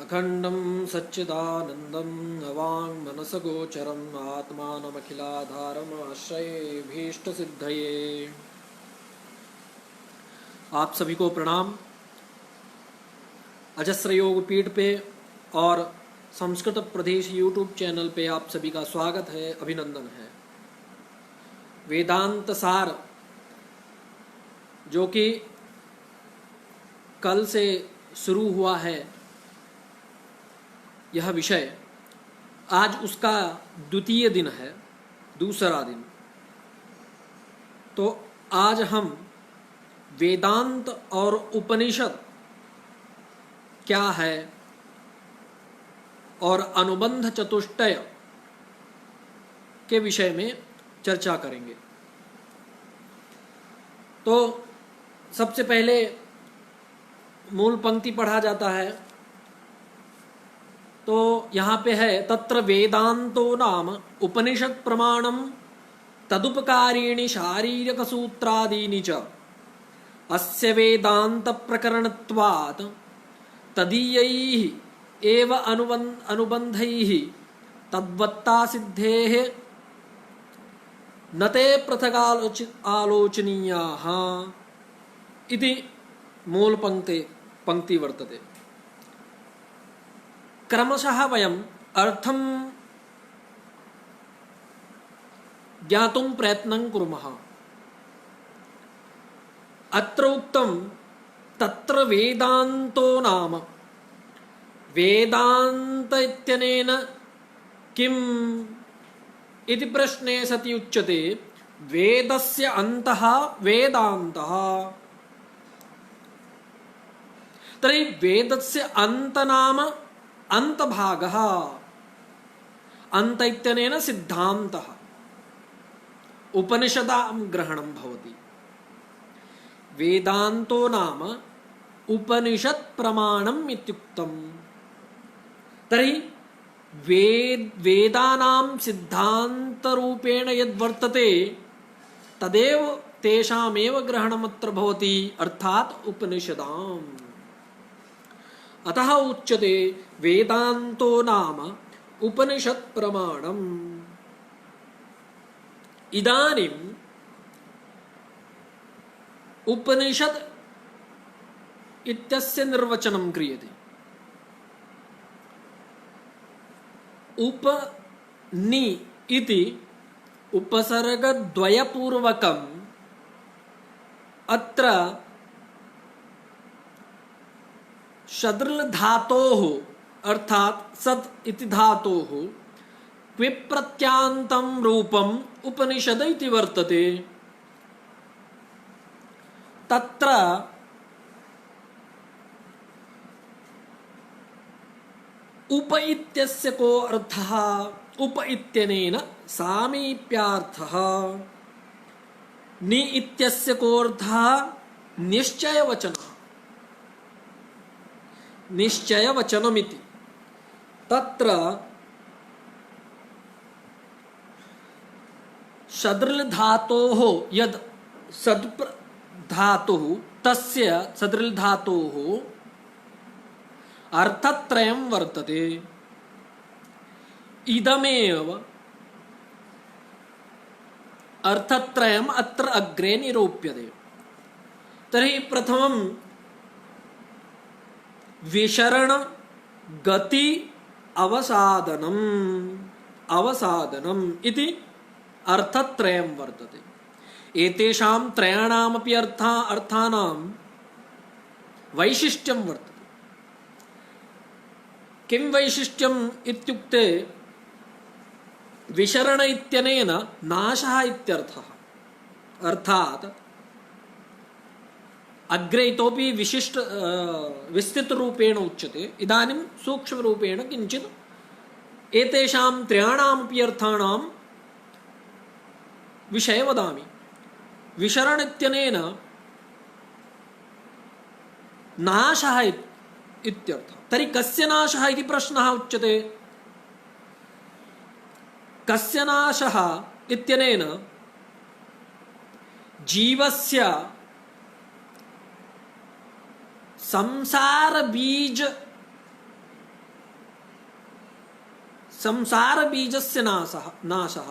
अखंडं सच्चिदानंदं अवाङ्मनसगोचरम् आत्मानमखिलाधारम् आश्रये भीष्टसिद्धये। आप सभी को प्रणाम। अजस्र योग पीठ पे और संस्कृत प्रदेश यूट्यूब चैनल पे आप सभी का स्वागत है, अभिनंदन है। वेदांत सार जो कि कल से शुरू हुआ है, यह विषय आज उसका द्वितीय दिन है, दूसरा दिन। तो आज हम वेदांत और उपनिषद क्या है और अनुबंध चतुष्टय के विषय में चर्चा करेंगे। तो सबसे पहले मूल पंक्ति पढ़ा जाता है। तो यहाँ पे है, तत्र वेदांतो नाम उपनिषद प्रमाणम तदुपकारीणि शारीरक सूत्रादीनि च अस्य वेदांत प्रकरणत्वात् तदीयैः एव अनुबंधैः तद्वत्ता सिद्धेः न ते पृथक् आलोचनीयाः इति मूल पंक्ति वर्तते। क्रमशः वयम् अर्थं ज्ञातुं प्रयत्नं कुर्मः। अत्र उक्तं तत्र वेदान्तो नाम, वेदान्त इत्यनेन किम् इति प्रश्ने सति उच्यते वेदस्य अन्तः वेदान्तः। तर्हि वेदस्य अन्त नाम अंतभागः, अंत इत्यनेन सिद्धान्तः, उपनिषदां ग्रहणं भवति। वेदान्तो नाम उपनिषत् प्रमाणम् इत्युक्तम्। तर्हि वेदानां सिद्धान्तरूपेण यद्वर्तते तदेव तेषामेव ग्रहणमत्र भवति, अर्थात् उपनिषदाम्। अतः उच्यते वेदांतो नाम उपनिषत् प्रमाणम्। इदानीम् उपनिषद इत्यस्य निर्वचनं क्रियते। उपनि इति उपसर्गद्वयपूर्वकम् अत्र शद्रुल धातोः अर्थात सत् इति धातोः विप्रत्यांतं रूपम् उपनिषद इति वर्तते। तत्र उप इत्यस्य को अर्थः, उप इत्यनेन सामीप्यार्थः। नि इत्यस्य को अर्थः निश्चयवचनः, निश्चयवचनमिति। तत्र शद्रुल धातोः यद् सद् धातुः तस्य शद्रुल धातोः अर्थत्रयं वर्तते। इदमेव अर्थत्रयम् अत्र अग्रे निरूप्यते। तर्हि प्रथमं विशरण गति अवसादनम्, अवसादनम् इति अर्थत्रयं वर्तते। एतेषां त्रयाणामपि अर्थानां वैशिष्ट्यं वर्तते। किं वैशिष्ट्यम् इत्युक्ते विशरण इत्यनेन नाशः इत्यर्थः। अर्थात् अग्रे इतोपि विस्तृत रूपेण उच्यते। इदानीं सूक्ष्म रूपेण किञ्चित् एतेषां त्रयाणामपि अर्थानां विषये वदामि। विशरण इत्यनेन नाशः इत्यर्थः। तर्हि कस्य नाशः इति प्रश्नः उच्यते। कस्य नाशः इत्यनेन जीवस्य संसार बीज संसार बीजस्य नाशः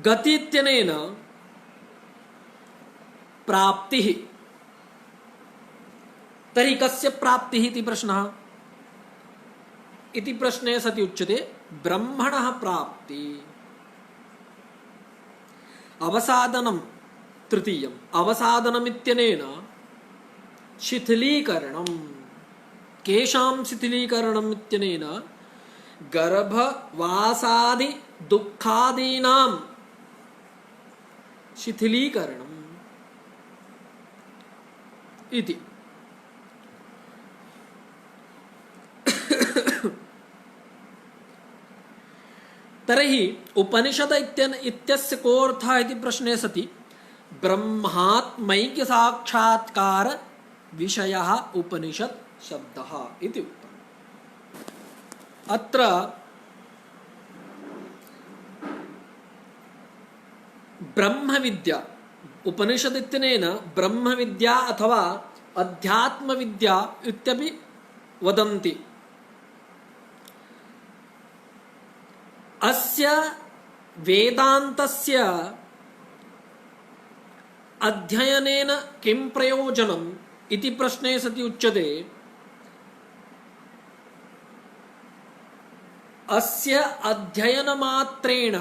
गति इत्यनेन प्राप्तिः। तर्हि कस्य प्राप्तिः इति प्रश्नः? इति प्रश्ने सति उच्यते ब्रह्मणः प्राप्ति। अवसादनं तृतीयम्। अवसादनम् इत्यनेन शिथिलीकरणं। केषां शिथिलीकरणम् इत्यनेन गर्भवासादि दुःखादीनां शिथिलीकरणम् इति। तर्हि उपनिषद इत्यस्य कोऽर्थः इति प्रश्ने सति ब्रह्मात्मैक्य साक्षात्कार विषयः उपनिषद शब्दः इति उक्तम्। अत्र ब्रह्मविद्या उपनिषद इत्यनेन ब्रह्मविद्या अथवा अध्यात्मविद्या इत्यपि वदन्ति। अस्य वेदान्तस्य अध्ययनेन किं प्रयोजनम् इति प्रश्ने सति उच्यते अस्य अध्ययनमात्रेण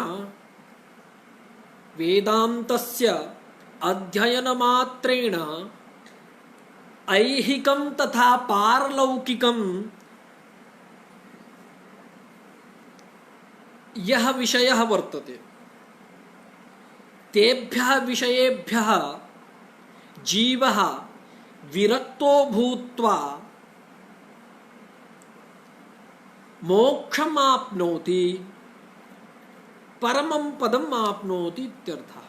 वेदान्तस्य अध्ययनमात्रेण ऐहिकं तथा पारलौकिकं यः विषयः वर्तते तेभ्यः विषयेभ्यः जीवः विरक्तो भूत्वा मोक्षमाप्नोति, परमं पदम् आप्नोति इत्यर्थः।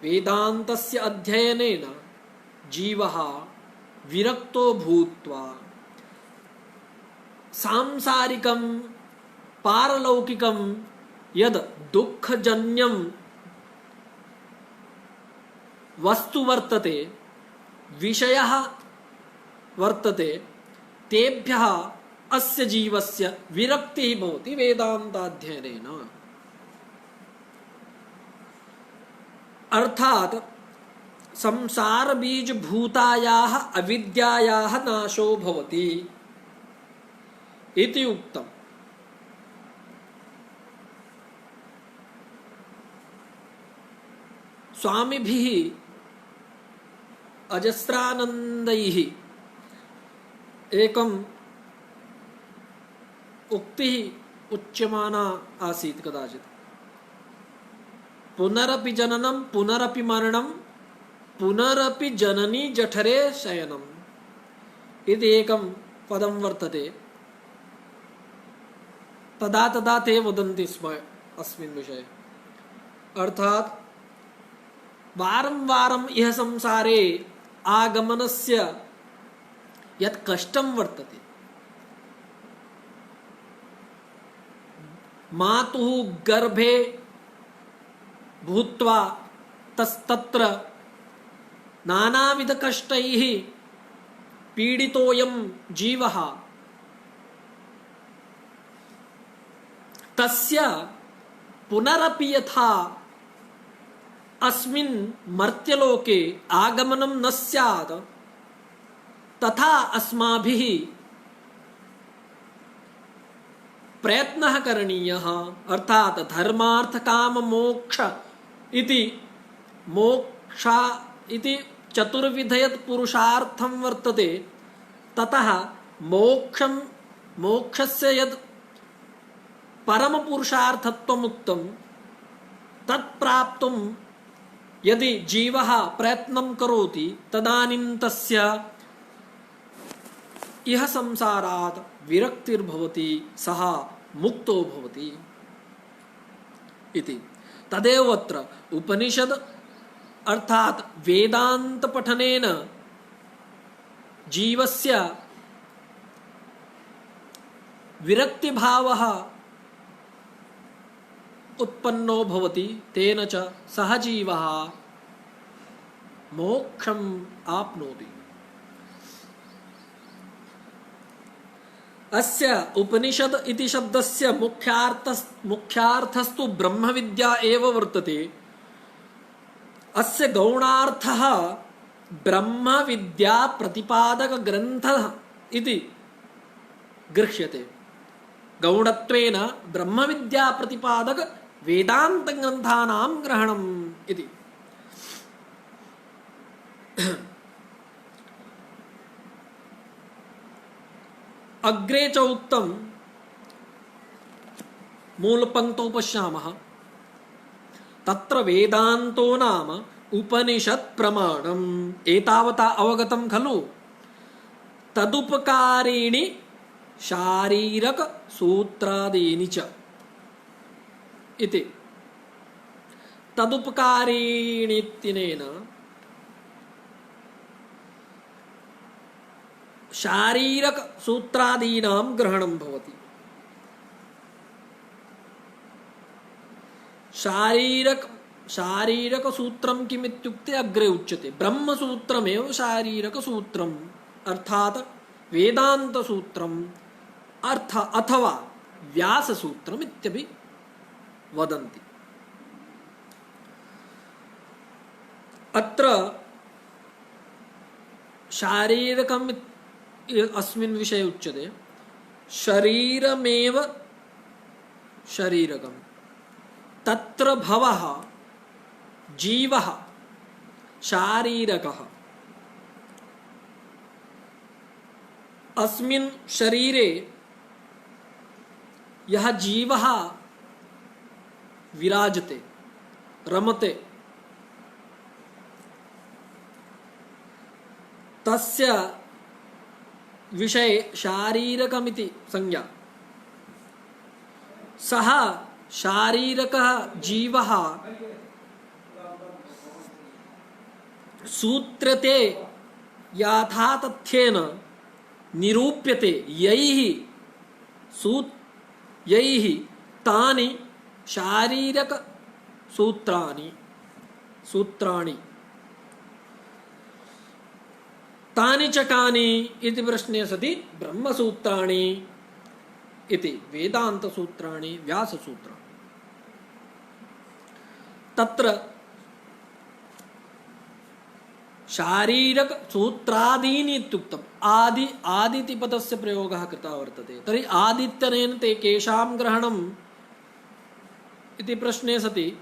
वेदान्तस्य अध्ययनेन जीवः विरक्तो भूत्वा सांसारिकं पारलौकिकं यद् दुःखजन्यं वस्तु वर्तते, विषयः वर्तते, तेभ्यः अस्य जीवस्य विरक्तिः भवति वेदान्ताध्ययनेन। अर्थात संसार बीज भूतायाः अविद्यायाः नाशो भवति इति उक्तम्। स्वामिभिः अजस्रानन्दैः एकम् उक्तिः उच्यमाना आसीत् कदाचित्। पुनरपि जननं पुनरपि मरणं पुनरपि जननी जठरे शयनम् इति एकं पदं वर्तते। तदा तदा ते वदन्ति स्म अस्मिन् विषये। अर्थात् वारं वारं इह संसारे आगमनस्य यत् कष्टं वर्तते, मातुः गर्भे भूत्वा तत्र नानाविध कष्टैः पीडितोऽयं जीवः, तस्य पुनरपि यथा अस्मिन् मर्त्यलोके आगमनं न स्यात् तथा अस्माभिः प्रयत्नः करणीयः। अर्थात धर्मार्थ काम मोक्ष इति मोक्षा इति चतुर्विधयत् पुरुषार्थं वर्तते। ततः मोक्षस्य यत् परम पुरुषार्थत्वमुक्तं तत्प्राप्तुं यदि जीवः प्रयत्नं करोति तदानीं तस्य इह संसारात् विरक्तिर्भवति, सः मुक्तो भवति इति। तदेव अत्र उपनिषद अर्थात वेदांत पठनेन जीवस्य विरक्ति भावः उत्पन्नो भवति, तेन च सः जीवः मोक्षम् आप्नोति। अस्य उपनिषद इति शब्दस्य मुख्यार्थस्तु ब्रह्मविद्या एव वर्तते। अस्य गौणार्थः ब्रह्मविद्या प्रतिपादक ग्रन्थः इति गृह्यते। गौणत्वेन ब्रह्मविद्या प्रतिपादक वेदांत ग्रन्थानां ग्रहणम् इति। अग्रे च उक्तं मूलपङ्क्तौ पश्यामः। तत्र वेदान्तो नाम उपनिषत् प्रमाणम् एतावता अवगतं खलु। तदुपकारिणि शारीरक सूत्रादीनि च इति। तदुपकारिणीत्यनेन शारीरक सूत्रादीनां ग्रहणं भवति। शारीरक सूत्रं किमित्युक्ते अग्रे उच्यते। ब्रह्मसूत्रमेव शारीरक सूत्रम् अर्थात् वेदांत सूत्रम् अथवा व्यास सूत्रम् इत्यपि वदन्ति। अत्र शारीरकम् अस्मिन् विषये उच्यते। शरीरमेव शरीरकम्। तत्र भवः जीवः शारीरकः। अस्मिन् शरीरे यः जीवः विराजते रमते तस्य विषये शारीरकमिति संज्ञा। सः शारीरकः जीवः सूत्रते यथातथ्येन निरूप्यते यैः तानि शारीरक सूत्राणि तानि च कानि इति प्रश्ने सति ब्रह्मसूत्राणि इति वेदान्तसूत्राणि व्याससूत्राणि। तत्र शारीरक सूत्रादीनि इत्युक्तम्। आदिति पदस्य प्रयोगः कृतः वर्तते। तर्हि आदित्यनेन ते केषां ग्रहणम् इति प्रश्ने सति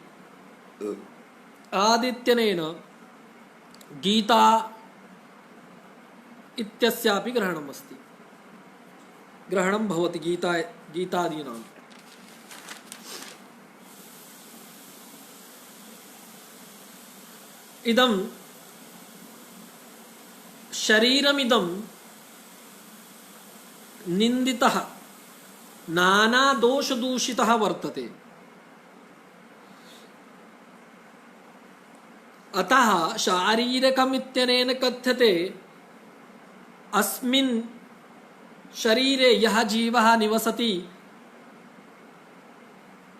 आदित्यनेन गीता इत्यस्यापि ग्रहणम् अस्ति। ग्रहणं भवति गीतादीनाम्। इदं शरीरमिदं निन्दितः नानादोषदूषितः वर्तते। अतः शारीरकमित्यनेन कथ्यते अस्मिन् शरीरे यः जीवः निवसति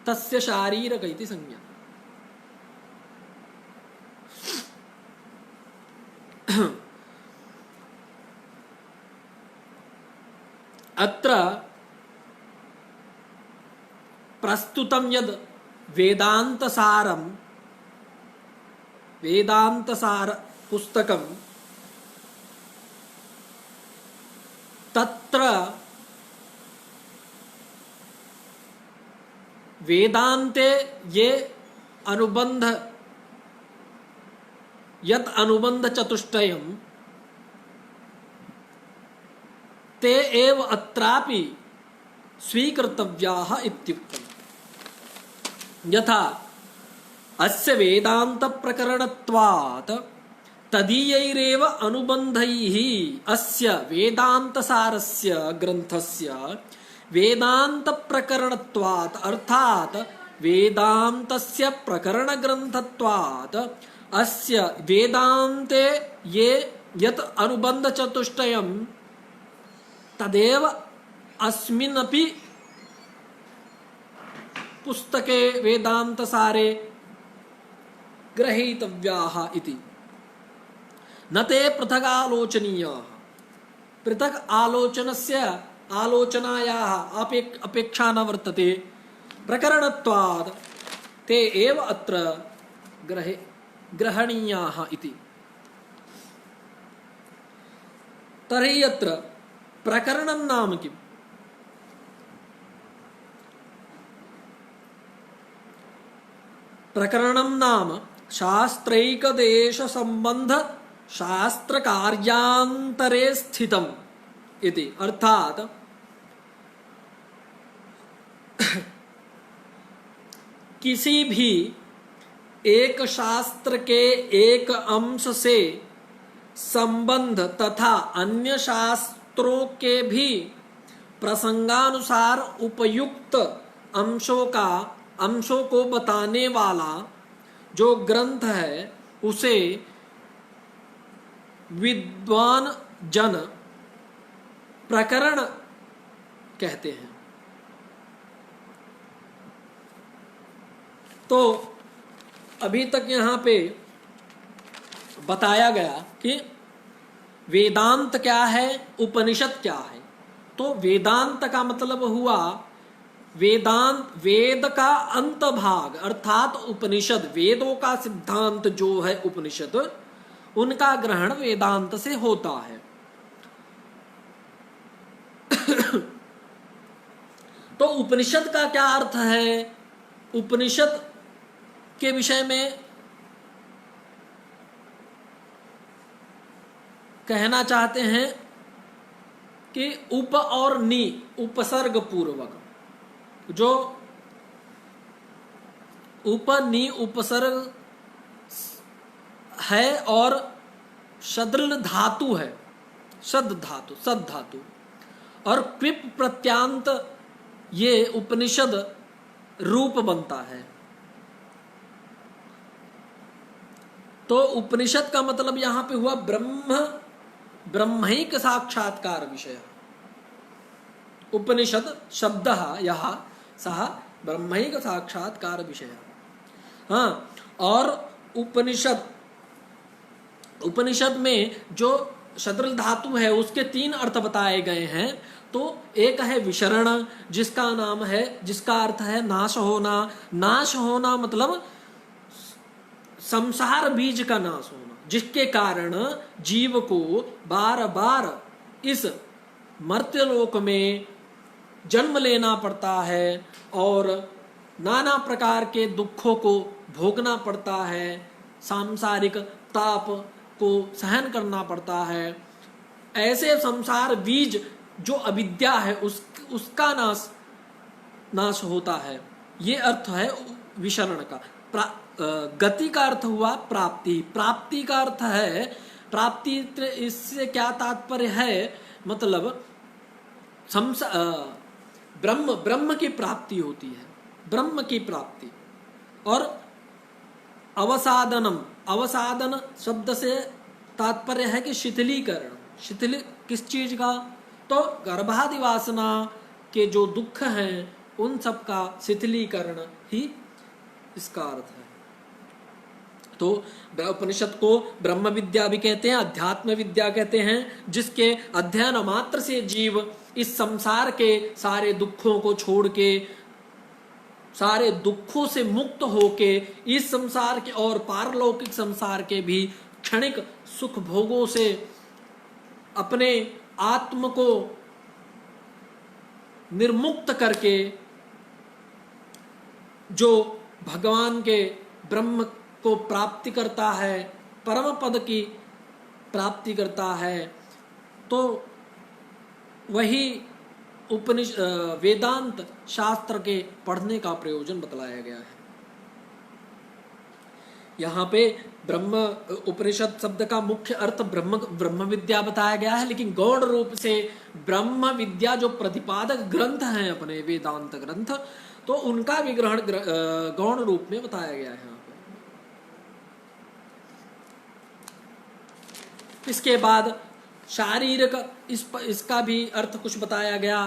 तस्य शारीरक इति संज्ञा। अत्र प्रस्तुतं यद् वेदान्तसार पुस्तकं तत्र वेदान्ते यत् अनुबंध चतुष्टयं ते एव अत्रापि स्वीकर्तव्याः इत्युक्तम्। यथा अस्य वेदांत प्रकरणत्वात् तदीयैरेव अनुबंधैः अस्य वेदान्तसारस्य ग्रन्थस्य वेदांत प्रकरणत्वात् अर्थात् वेदान्तस्य प्रकरणग्रन्थत्वात् अस्य वेदान्ते यत् अनुबन्धचतुष्टयं तदेव अस्मिन्नपि पुस्तके वेदान्तसारे ग्रहीतव्याः इति। न ते पृथक् आलोचनीयाः। पृथक् आलोचनस्य आलोचनायाः अपेक्षा न वर्तते प्रकरणत्वात् ते एव अत्र ग्रहणीयाः इति। तर्हि अत्र प्रकरणं नाम किम्? प्रकरणं नाम शास्त्रैकदेश संबंध शास्त्र कार्यान्तरे स्थितम् इति। अर्थात किसी भी एक शास्त्र के एक अंश से संबंध तथा अन्य शास्त्रों के भी प्रसंगानुसार उपयुक्त अंशों को बताने वाला जो ग्रंथ है उसे विद्वान जन प्रकरण कहते हैं। तो अभी तक यहाँ पे बताया गया कि वेदांत क्या है, उपनिषद क्या है। तो वेदांत का मतलब हुआ वेद का अंत भाग, अर्थात उपनिषद, वेदों का सिद्धांत जो है उपनिषद, उनका ग्रहण वेदांत से होता है। तो उपनिषद का क्या अर्थ है? उपनिषद के विषय में कहना चाहते हैं कि उप और नि, उपसर्ग पूर्वक, जो उप नि उपसर्ग है और शद्रल धातु है, सद धातु और क्विप प्रत्यांत, ये उपनिषद रूप बनता है। तो उपनिषद का मतलब यहां पे हुआ ब्रह्मैक साक्षात्कार विषय। उपनिषद शब्द यह सह ब्रह्मैक साक्षात्कार विषय। हाँ, और उपनिषद में जो शद्रल धातु है उसके 3 अर्थ बताए गए हैं। तो एक है विशरण, जिसका अर्थ है नाश होना। नाश होना मतलब संसार बीज का नाश होना, जिसके कारण जीव को बार बार इस मर्त्यलोक में जन्म लेना पड़ता है और नाना प्रकार के दुखों को भोगना पड़ता है, सांसारिक ताप को सहन करना पड़ता है। ऐसे संसार बीज जो अविद्या है उसका नाश होता है। ये अर्थ है विशरण का। गति का अर्थ हुआ प्राप्ति। प्राप्ति का अर्थ है, प्राप्ति इससे क्या तात्पर्य है, मतलब ब्रह्म की प्राप्ति होती है, ब्रह्म की प्राप्ति। और अवसादन शब्द से तात्पर्य है कि शिथिलीकरण। शिथिल किस चीज का? तो गर्भादि वासना के जो दुख हैं उन सब का शिथिलीकरण ही इसका अर्थ है। तो उपनिषद को ब्रह्म विद्या भी कहते हैं, अध्यात्म विद्या कहते हैं, जिसके अध्ययन मात्र से जीव इस संसार के सारे दुखों को छोड़ के, सारे दुखों से मुक्त होके इस संसार के और पारलौकिक संसार के भी क्षणिक सुख भोगों से अपने आत्म को निर्मुक्त करके जो भगवान के ब्रह्म को प्राप्ति करता है, परम पद की प्राप्ति करता है, तो वही वेदांत शास्त्र के पढ़ने का प्रयोजन बतलाया गया है। यहाँ पे ब्रह्म उपनिषद शब्द का मुख्य अर्थ ब्रह्म विद्या बताया गया है, लेकिन गौण रूप से ब्रह्म विद्या जो प्रतिपादक ग्रंथ हैं अपने वेदांत ग्रंथ, तो उनका विग्रहण गौण रूप में बताया गया है यहाँ पे। इसके बाद शारीरिक, इसका भी अर्थ कुछ बताया गया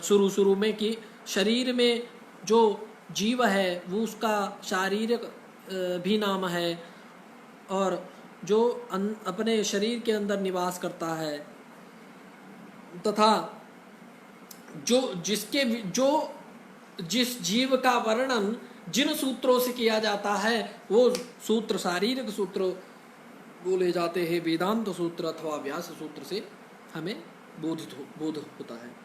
शुरू में कि शरीर में जो जीव है वो उसका शारीरिक भी नाम है, और जो अपने शरीर के अंदर निवास करता है तथा जो जिस जीव का वर्णन जिन सूत्रों से किया जाता है वो सूत्र शारीरिक सूत्र बोले जाते हैं। वेदांत सूत्र अथवा व्यास सूत्र से हमें बोध होता है।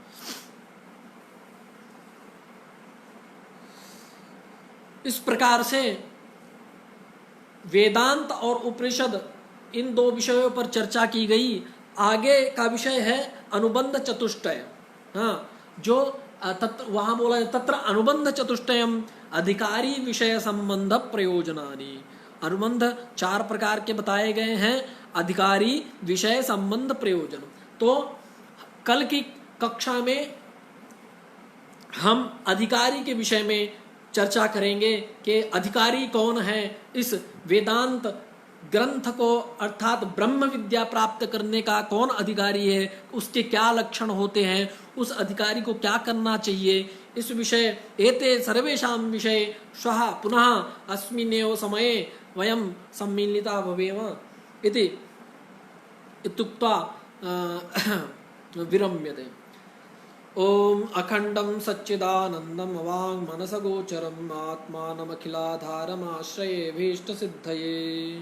इस प्रकार से वेदांत और उपनिषद इन दो विषयों पर चर्चा की गई। आगे का विषय है अनुबंध चतुष्टय। हाँ, जो वहां बोला है तत्र अनुबंध चतुष्टयम अधिकारी विषय संबंध प्रयोजनानि। अनुबंध 4 प्रकार के बताए गए हैं, अधिकारी विषय संबंध प्रयोजन। तो कल की कक्षा में हम अधिकारी के विषय में चर्चा करेंगे कि अधिकारी कौन है, इस वेदांत ग्रंथ को अर्थात ब्रह्म विद्या प्राप्त करने का कौन अधिकारी है, उसके क्या लक्षण होते हैं, उस अधिकारी को क्या करना चाहिए। इस विषय एते सर्वेषां विषय श्वः पुनः अस्मिन्नेव समये वयं सम्मिलिता भवेम इति इत्युक्त्वा विरम्यते। ओम अखंडं सच्चिदानंदं अवांग मनसगोचरम् आत्मानमखिलाधारमाश्रये भीष्टसिद्धये।